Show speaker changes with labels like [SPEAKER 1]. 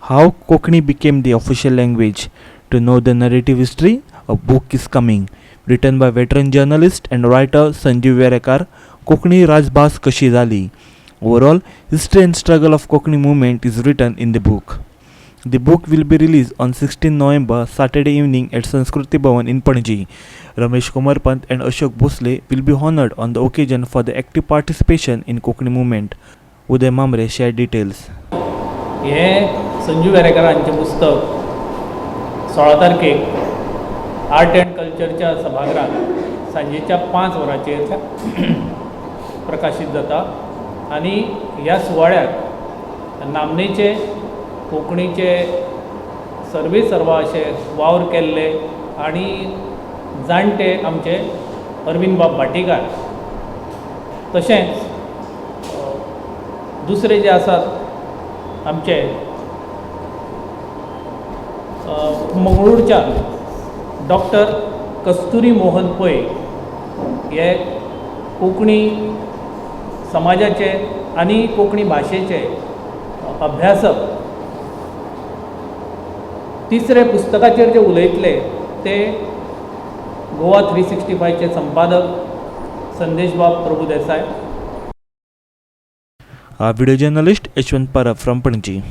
[SPEAKER 1] How Konkani became the official language. To know the narrative history, a book is coming. Written by veteran journalist and writer Sanjeev Werekar, Konkani Rajbhas Kashi Zali. Overall, history and struggle of Konkani movement is written in the book. The book will be released on 16 November, Saturday evening at Sanskriti Bhavan in Panaji. Ramesh Kumar Pant and Ashok Bhosle will be honored on the occasion for the active participation in Konkani movement. Uday Mamre shared details.
[SPEAKER 2] हे संजू वेरेकारांचें पुस्तक 16 तारखेक art and कल्चरच्या सभागृहात सांजेच्या 5 वरांचेर प्रकाशीत जाता आनी ह्या सुवाळ्याक नामनेचे कोंकणीचे सर्वे सर्वा अशे वावर केल्ले आनी जाणटे आमचे अरविंद बाब भाटीकार तशेंच दुसरे जे आसात आमचे मंगळूरच्या डॉक्टर कस्तुरी मोहन पै हे कोंकणी समाजाचे आनी कोंकणी भाशेचे अभ्यासक तिसरे पुस्तकाचेर जे उलयतले ते गोवा 365चे संपादक संदेश बाब Prabhudesai.
[SPEAKER 1] Video journalist Yashwant Parab from Panaji.